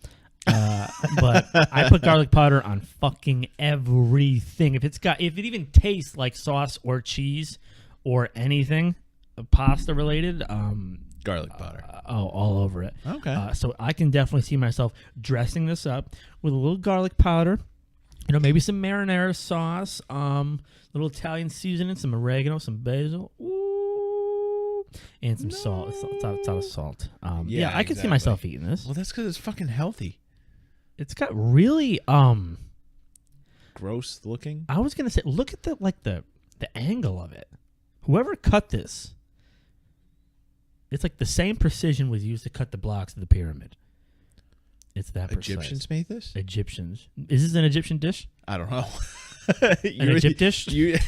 But I put garlic powder on fucking everything. If it even tastes like sauce or cheese or anything pasta related, garlic powder. All over it. Okay. So I can definitely see myself dressing this up with a little garlic powder, maybe some marinara sauce, little Italian seasoning, some oregano, some basil, and some salt. It's out of salt. Yeah, I can see myself eating this. Well, that's because it's fucking healthy. It's got really gross looking. I was gonna say, look at the angle of it. Whoever cut this, it's like the same precision was used to cut the blocks of the pyramid. It's that precise. Egyptians made this? Egyptians. Is this an Egyptian dish? I don't know. An Egypt dish? You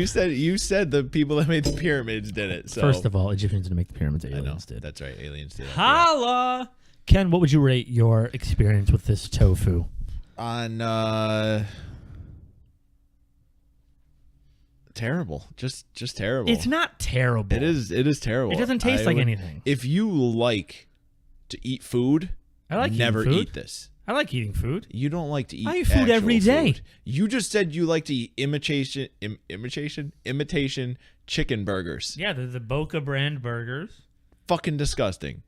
said the people that made the pyramids did it. So. First of all, Egyptians didn't make the pyramids. Aliens did. That's right. Aliens did. Holla! Ken, what would you rate your experience with this tofu? On terrible. Just terrible. It's not terrible. It is terrible. It doesn't taste like anything. If you like to eat food, never eat this. I like eating food. You don't like to eat. I eat food every day. Food. You just said you like to eat imitation chicken burgers. Yeah, the Boca brand burgers. Fucking disgusting.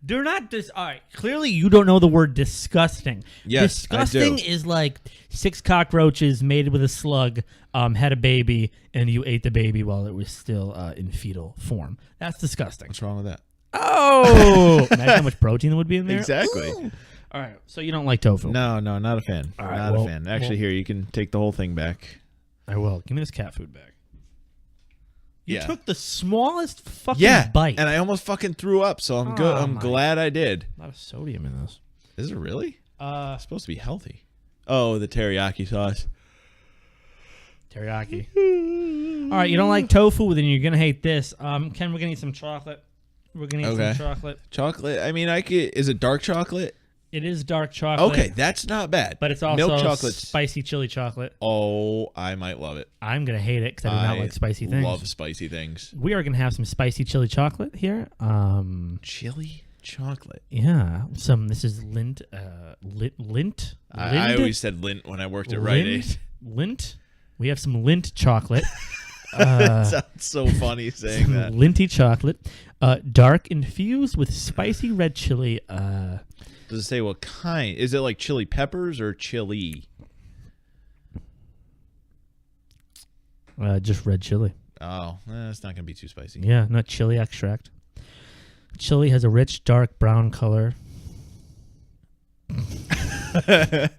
They're not all right. Clearly, you don't know the word disgusting. Yes, disgusting I do. Is like 6 cockroaches mated with a slug, had a baby, and you ate the baby while it was still in fetal form. That's disgusting. What's wrong with that? Oh, imagine how much protein would be in there. Exactly. Ooh. All right, so you don't like tofu? No, not a fan. All right, not a fan. Actually, here you can take the whole thing back. I will. Give me this cat food back. You Yeah. took the smallest fucking bite. And I almost fucking threw up, so I'm good. I'm glad I did. A lot of sodium in this. Is it really? It's supposed to be healthy. Oh, the teriyaki sauce. Teriyaki. All right, you don't like tofu, then you're gonna hate this. Ken, we're gonna eat some chocolate. We're gonna eat some chocolate. Chocolate. I mean, is it dark chocolate? It is dark chocolate. Okay, that's not bad. But it's also milk chocolate, spicy chili chocolate. Oh, I might love it. I'm going to hate it because I do not like spicy things. I love spicy things. We are going to have some spicy chili chocolate here. Chili chocolate? Yeah. This is Lindt. Lindt? I always said Lindt when I worked at Rite Aid. Lindt? We have some Lindt chocolate. It sounds so funny saying that. Linty chocolate. Dark infused with spicy red chili. Does it say what kind? Is it like chili peppers or chili? Just red chili. Oh, it's not going to be too spicy. Yeah, not chili extract. Chili has a rich, dark brown color. I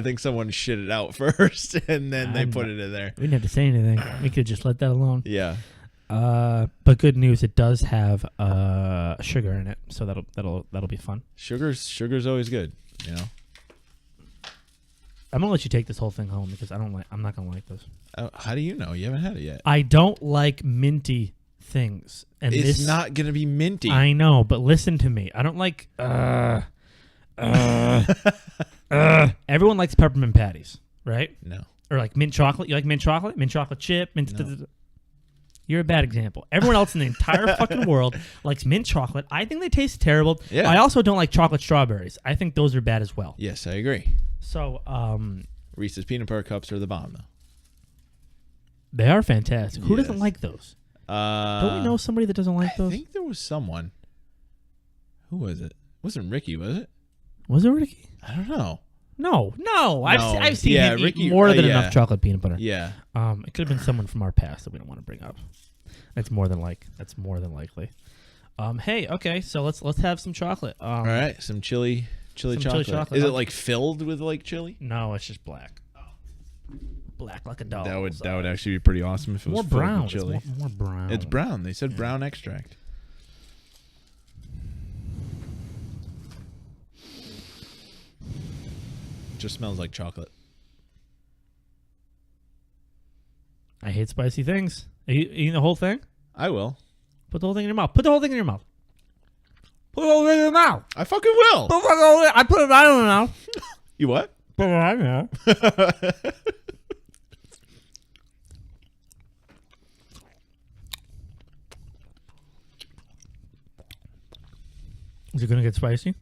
think someone shit it out first, and then they put it in there. We didn't have to say anything. We could just let that alone. Yeah. But good news, it does have sugar in it, so that'll be fun. Sugar's always good, you know. I'm gonna let you take this whole thing home because I'm not gonna like this. How do you know? You haven't had it yet. I don't like minty things, and it's not gonna be minty. I know, but listen to me. I don't like. Everyone likes peppermint patties, right? No. Or like mint chocolate. You like mint chocolate? Mint chocolate chip? Mint. No. You're a bad example. Everyone else in the entire fucking world likes mint chocolate. I think they taste terrible. Yeah. I also don't like chocolate strawberries. I think those are bad as well. Yes, I agree. So, Reese's peanut butter cups are the bomb, though. They are fantastic. Who doesn't like those? Don't we know somebody that doesn't like those? I think there was someone. Who was it? It wasn't Ricky, was it? Was it Ricky? I don't know. No. I've seen him Ricky, eat more than enough chocolate peanut butter. Yeah. It could have been someone from our past that we don't want to bring up. That's more than likely. Hey, okay, so let's have some chocolate. All right, some chili chocolate. Is it like filled with like chili? No, it's just black. Black like a dog. That would actually be pretty awesome if it was more brown. Filled with chili. It's more brown. It's brown. They said brown extract. Just smells like chocolate. I hate spicy things. Are you eating the whole thing? I will. Put the whole thing in your mouth. Put the whole thing in your mouth. Put the whole thing in your mouth. I fucking will. I put it right in your mouth. You what? Put banana. Is it gonna get spicy?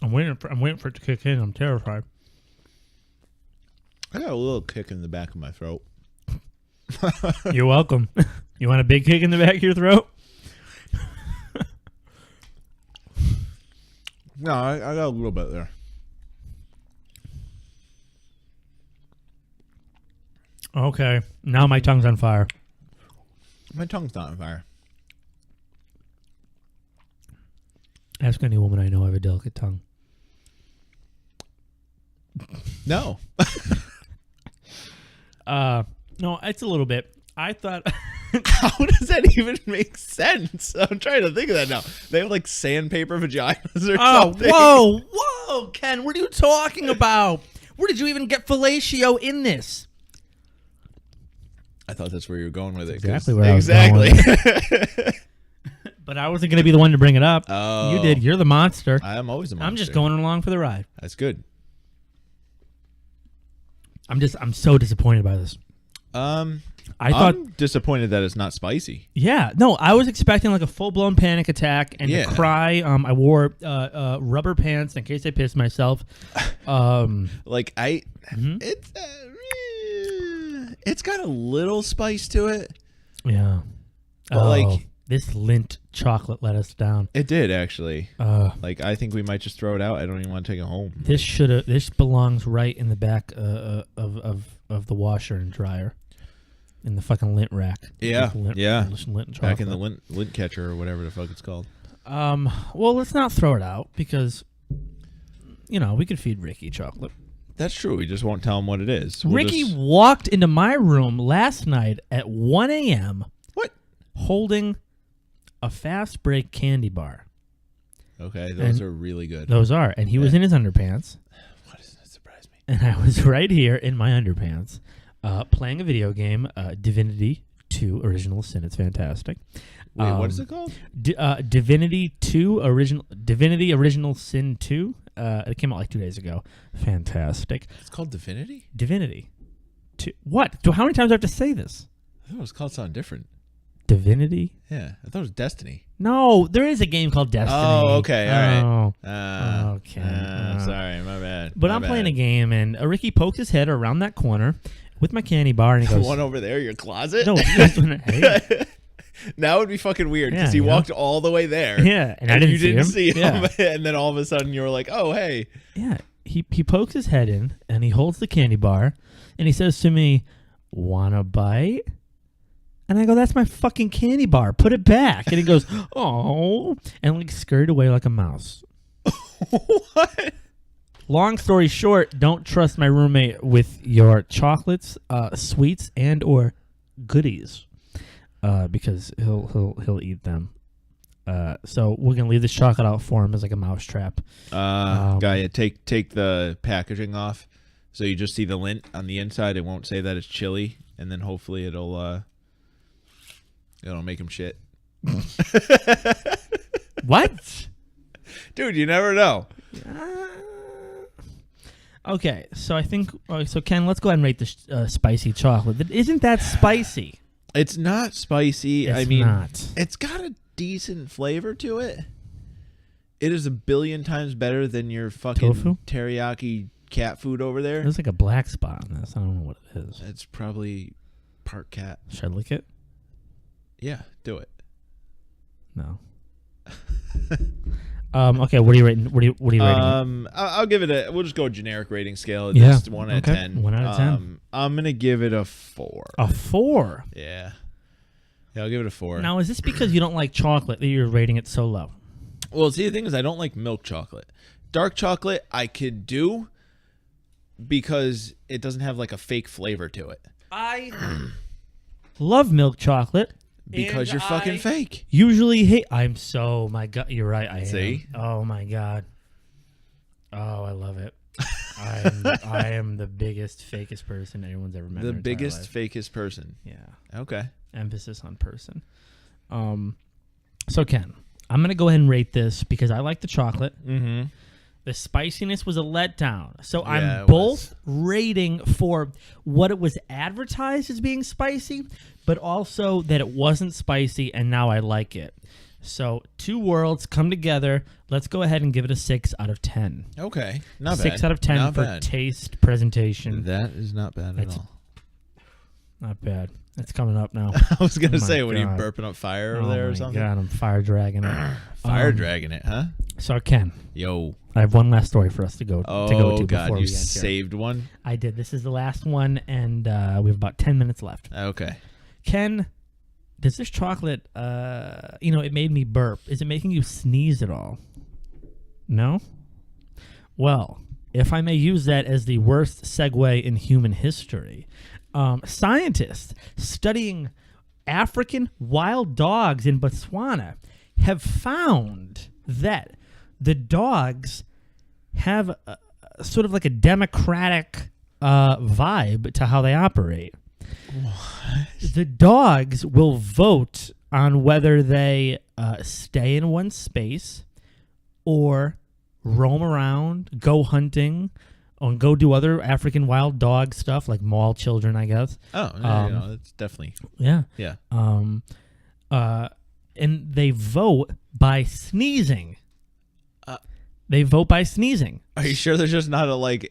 I'm waiting for it to kick in. I'm terrified. I got a little kick in the back of my throat. You're welcome. You want a big kick in the back of your throat? No, I got a little bit there. Okay. Now my tongue's on fire. My tongue's not on fire. Ask any woman I know I have a delicate tongue. No. No, it's a little bit. I thought... How does that even make sense? I'm trying to think of that now. They have like sandpaper vaginas or something. Whoa, Ken, what are you talking about? Where did you even get fellatio in this? I thought that's where you were going with it. Exactly where I was going with it. But I wasn't going to be the one to bring it up. Oh. You did. You're the monster. I am always a monster. I'm just going along for the ride. That's good. I'm so disappointed by this. I'm disappointed that it's not spicy. Yeah, no, I was expecting like a full-blown panic attack and to cry. I wore rubber pants in case I pissed myself. It's got a little spice to it. Yeah. But this Lindt chocolate let us down. It did actually. I think we might just throw it out. I don't even want to take it home. This belongs right in the back of the washer and dryer. In the fucking Lindt rack. Yeah, Lindt back in the Lindt catcher or whatever the fuck it's called. Well, let's not throw it out because, we could feed Ricky chocolate. That's true. We just won't tell him what it is. Ricky walked into my room last night at 1 a.m. What? Holding a fast break candy bar. Okay, those are really good. Those are. And he was in his underpants. Why doesn't that surprise me? And I was right here in my underpants. Playing a video game, Divinity 2 Original Sin. It's fantastic. Wait, what is it called? Divinity Original Sin 2. It came out like 2 days ago. Fantastic. It's called Divinity? Divinity 2. What? How many times do I have to say this? I thought it was called something different. Divinity? Yeah, I thought it was Destiny. No, there is a game called Destiny. Oh, okay, all right. Okay. Sorry, my bad. But I'm playing a game, and Ricky pokes his head around that corner with my candy bar, and he goes... The one over there, your closet? No. Hey. That would be fucking weird, because he walked all the way there. Yeah, and I didn't see him. Yeah. And then all of a sudden, you were like, oh, hey. Yeah, he pokes his head in, and he holds the candy bar, and he says to me, "Want a bite?" And I go, "That's my fucking candy bar. Put it back." And he goes, "Oh," and scurried away like a mouse. What? Long story short, don't trust my roommate with your chocolates, sweets, and or goodies, because he'll eat them. So we're gonna leave this chocolate out for him as like a mouse trap. Gaia, take the packaging off, so you just see the Lindt on the inside. It won't say that it's chili, and then hopefully it'll make him shit. What? Dude, you never know. Okay, so I think... So, Ken, let's go ahead and rate this spicy chocolate. Isn't that spicy? It's not spicy. It's not. It's got a decent flavor to it. It is 1 billion times better than your fucking tofu? Teriyaki cat food over there. There's like a black spot on this. I don't know what it is. It's probably part cat. Should I lick it? Yeah, do it. No. Okay, what are you rating? What are you rating? I'll give it we'll just go generic rating scale. Yeah. Just 1 out of 10. 1 out of 10. I'm gonna give it a 4. A 4? Yeah. Yeah, I'll give it a 4. Now, is this because you don't like chocolate that you're rating it so low? Well, see, the thing is, I don't like milk chocolate. Dark chocolate, I could do because it doesn't have like a fake flavor to it. I love milk chocolate. Because you're fucking fake. Usually hate. My God, you're right. I See? am. Oh my God. Oh, I love it. I am the biggest, fakest person anyone's ever met. The in their biggest, entire life. fakest person. Yeah. Okay. Emphasis on person. So Ken, I'm gonna go ahead and rate this because I like the chocolate. Mm-hmm. The spiciness was a letdown. So I'm both rating for what it was advertised as being spicy, but also that it wasn't spicy, and now I like it. So two worlds come together. Let's go ahead and give it a 6 out of 10. Okay, not bad. 6 out of 10 not for bad. Taste, presentation. That is not bad at all. Not bad. It's coming up now. I was going to say, God. what are you burping up fire over there or something? God, I'm fire dragging it. Fire dragging it, huh? So, Ken. Yo. I have one last story for us to go to. Oh, God, before you we end saved here. one? I did. This is the last one, and we have about 10 minutes left. Okay. Ken, does this chocolate, it made me burp. Is it making you sneeze at all? No? Well, if I may use that as the worst segue in human history, scientists studying African wild dogs in Botswana have found that the dogs have sort of like a democratic vibe to how they operate. What? The dogs will vote on whether they stay in one space or roam around, go hunting, or go do other African wild dog stuff like maul children, I guess. Oh, yeah, that's definitely. Yeah. Yeah. And they vote by sneezing. They vote by sneezing. Are you sure there's just not a lot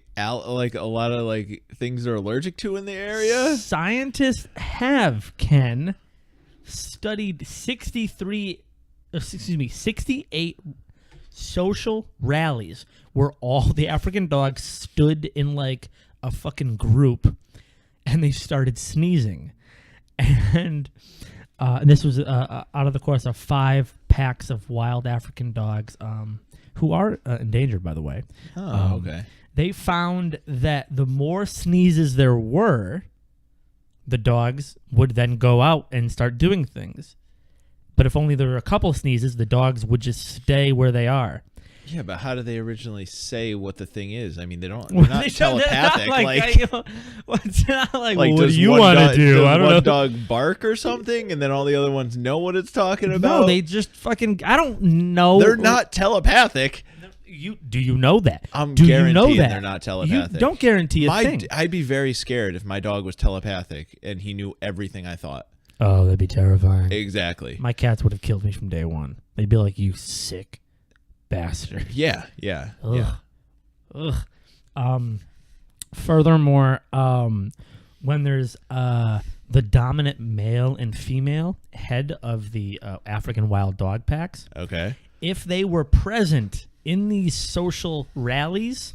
of things they're allergic to in the area? Scientists have, Ken, studied 68 social rallies where all the African dogs stood in like a fucking group and they started sneezing. And this was out of the course of 5 packs of wild African dogs who are endangered, by the way. Oh, okay. They found that the more sneezes there were, the dogs would then go out and start doing things. But if only there were a couple of sneezes, the dogs would just stay where they are. Yeah, but how did they originally say what the thing is? I mean, they're not telepathic. It's not like what do you want to do? Does I don't one know. dog bark or something, and then all the other ones know what it's talking about? No, they just fucking. I don't know. They're not telepathic. Do you know that? I'm do guaranteeing you know that? They're not telepathic. You don't guarantee a thing. I'd be very scared if my dog was telepathic and he knew everything I thought. Oh, that'd be terrifying. Exactly. My cats would have killed me from day one. They'd be like, "You sick bastard." Yeah. Ugh. Furthermore, when there's the dominant male and female head of the African wild dog packs, okay, if they were present in these social rallies,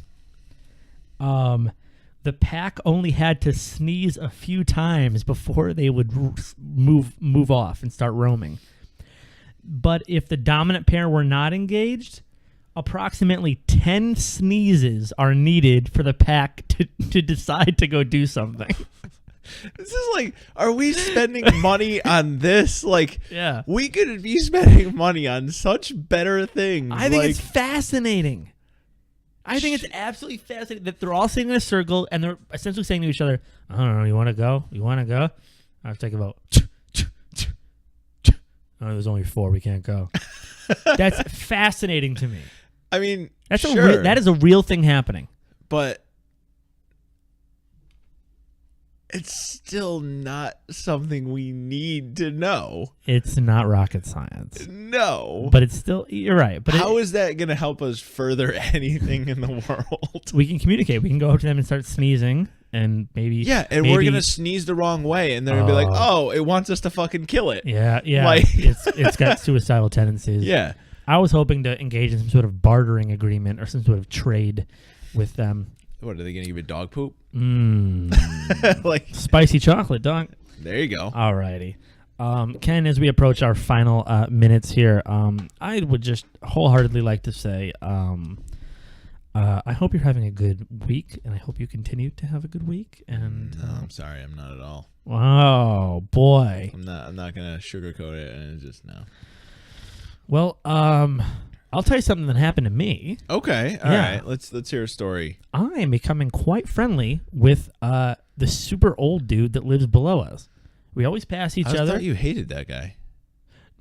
the pack only had to sneeze a few times before they would move off and start roaming. But if the dominant pair were not engaged, approximately 10 sneezes are needed for the pack to decide to go do something. This is like, are we spending money on this? Like, yeah, we could be spending money on such better things. I think it's fascinating. I think it's absolutely fascinating that they're all sitting in a circle and they're essentially saying to each other, "I don't know, you want to go? You want to go? I'll take a vote." Oh, there's only 4. We can't go. That's fascinating to me. I mean, that is a real thing happening. But it's still not something we need to know. It's not rocket science. No. But it's still, you're right. But how is that going to help us further anything in the world? We can communicate. We can go up to them and start sneezing and maybe. Yeah, and we're going to sneeze the wrong way. And they're going to be like, oh, it wants us to fucking kill it. Yeah. Like, it's got suicidal tendencies. Yeah. I was hoping to engage in some sort of bartering agreement or some sort of trade with them. What, are they going to give you dog poop? Like spicy chocolate, dog. There you go. All righty. Ken, as we approach our final minutes here, I would just wholeheartedly like to say I hope you're having a good week, and I hope you continue to have a good week. And no, I'm sorry, I'm not at all. Oh, boy. I'm not going to sugarcoat it, and it's just no. Well, I'll tell you something that happened to me. Okay, all right. Let's hear a story. I am becoming quite friendly with the super old dude that lives below us. We always pass each other. I thought you hated that guy.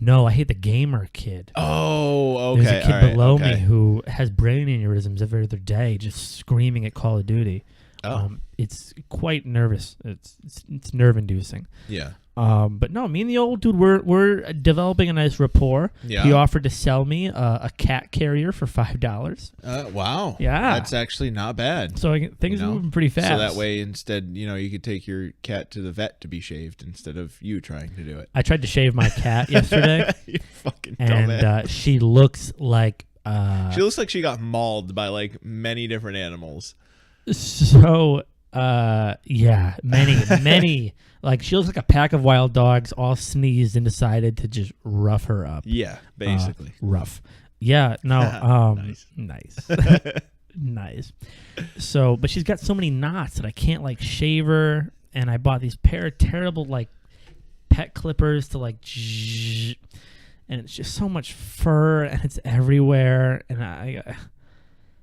No, I hate the gamer kid. Oh, okay. There's a kid below me who has brain aneurysms every other day, just screaming at Call of Duty. Oh. It's quite nervous. It's nerve inducing. Yeah. But no, me and the old dude, we're developing a nice rapport. Yeah. He offered to sell me a cat carrier for $5. Wow. Yeah. That's actually not bad. So things are moving pretty fast. So that way, instead, you could take your cat to the vet to be shaved instead of you trying to do it. I tried to shave my cat yesterday. You fucking dumbass. And she looks like... she looks like she got mauled by, like, many different animals. So, yeah, many. Like, she looks like a pack of wild dogs all sneezed and decided to just rough her up. Yeah, basically. Rough. Yeah, no, nice. Nice. So, but she's got so many knots that I can't, like, shave her, and I bought these pair of terrible, like, pet clippers to, like, and it's just so much fur, and it's everywhere, and I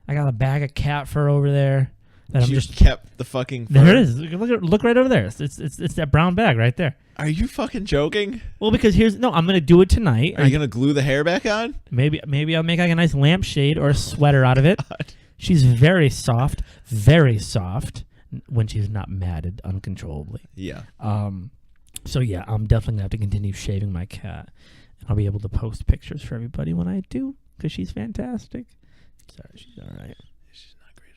got a bag of cat fur over there. That I'm just kept the fucking fur. There it is. Look right over there. It's that brown bag right there. Are you fucking joking? Well, because I'm gonna do it tonight. Are you gonna glue the hair back on? Maybe I'll make like a nice lampshade or a sweater out of it. God. She's very soft when she's not matted uncontrollably. Yeah. So yeah, I'm definitely gonna have to continue shaving my cat, and I'll be able to post pictures for everybody when I do, because she's fantastic. Sorry, she's all right.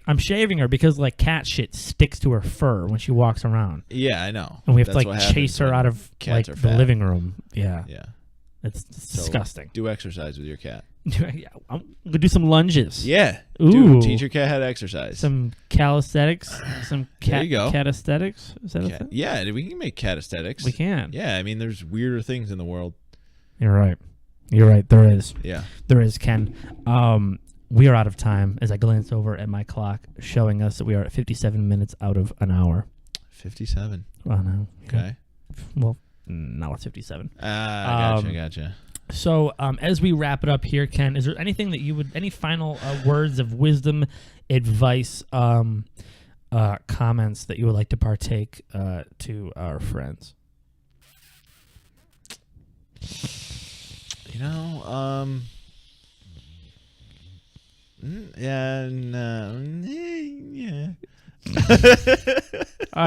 I'm shaving her because, like, cat shit sticks to her fur when she walks around. Yeah, I know. And we have to, like, chase her out of, like, the living room. Yeah. Yeah. It's disgusting. Do exercise with your cat. Yeah, I'm going to do some lunges. Yeah. Ooh. Teach your cat how to exercise. Some calisthenics. Some there you go. Cat aesthetics. Is that a thing? Yeah, we can make cat aesthetics. We can. Yeah, I mean, there's weirder things in the world. You're right. There is. Yeah. There is, Ken. We are out of time as I glance over at my clock showing us that we are at 57 minutes out of an hour. 57. Oh, no. Okay. Well, now it's 57. Gotcha. So as we wrap it up here, Ken, is there anything that any final words of wisdom, advice, comments that you would like to partake to our friends? Yeah.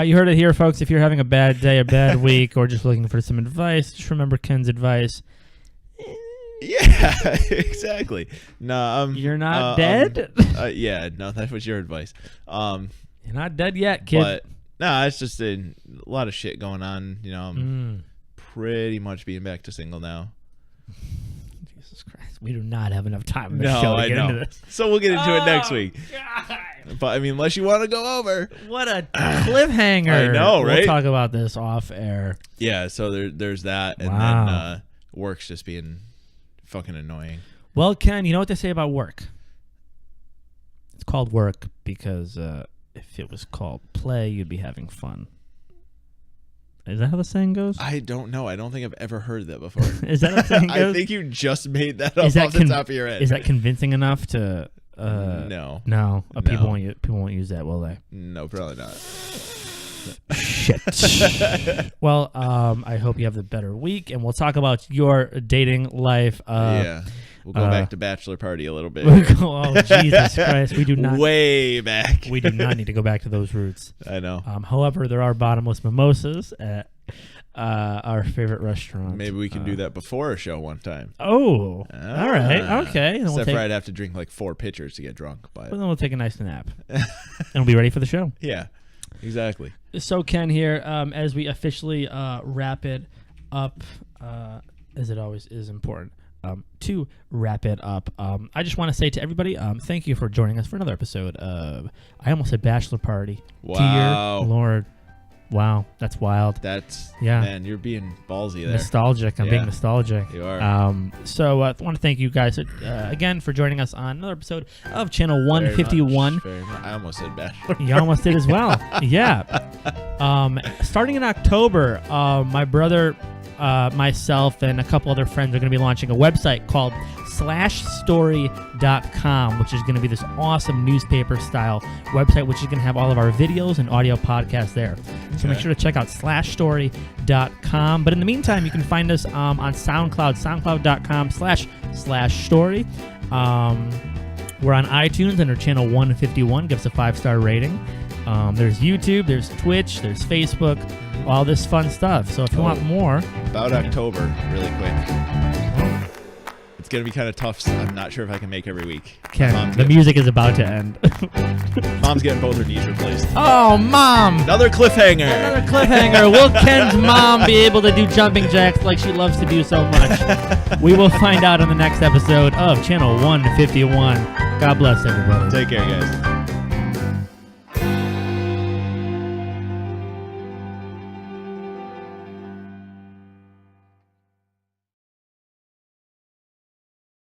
You heard it here, folks. If you're having a bad day, a bad week, or just looking for some advice, just remember Ken's advice. Yeah, exactly. No, you're not dead. Yeah, no, that was your advice. You're not dead yet, kid. But no, it's just a lot of shit going on. I'm pretty much being back to single now. Jesus Christ, we do not have enough time in the show to get into this. So we'll get into it next week. God. But I mean, unless you want to go over. What a cliffhanger! I know, right? We'll talk about this off air. Yeah, so there's that, and then work's just being fucking annoying. Well, Ken, you know what they say about work? It's called work because if it was called play, you'd be having fun. Is that how the saying goes? I don't know. I don't think I've ever heard that before. Is that how the saying goes? I think you just made that up off the top of your head. Is that convincing enough to... No. People won't use that, will they? No, probably not. Shit. Well, I hope you have a better week, and we'll talk about your dating life. Yeah. We'll go back to bachelor party a little bit. Oh, Jesus Christ. We do not. Way back. We do not need to go back to those roots. I know. However, there are bottomless mimosas at our favorite restaurant. Maybe we can do that before a show one time. Oh. All right. Okay. Except for I'd have to drink like 4 pitchers to get drunk. But then we'll take a nice nap. And we'll be ready for the show. Yeah. Exactly. So, Ken, here, as we officially wrap it up, as it always is important to wrap it up, I just want to say to everybody, thank you for joining us for another episode of, I almost said bachelor party. Wow. Dear Lord. Wow, that's wild. Man, you're being ballsy there. Nostalgic. I'm being nostalgic. You are. So I want to thank you guys again for joining us on another episode of Channel 151. Very much. I almost said bachelor. You almost did as well. Yeah. Starting in October, my brother, myself, and a couple other friends are going to be launching a website called slashstory.com, which is going to be this awesome newspaper-style website, which is going to have all of our videos and audio podcasts there. So make sure to check out slashstory.com. But in the meantime, you can find us on SoundCloud, soundcloud.com/slashstory. We're on iTunes under channel 151. Give us a 5-star rating. There's YouTube, there's Twitch, there's Facebook, all this fun stuff. So if you want more... About October, really quick. It's going to be kind of tough. I'm not sure if I can make every week. Ken, the music is about to end. Mom's getting both her knees replaced. Oh, Mom! Another cliffhanger. Will Ken's mom be able to do jumping jacks like she loves to do so much? We will find out on the next episode of Channel 151. God bless everybody. Take care, guys.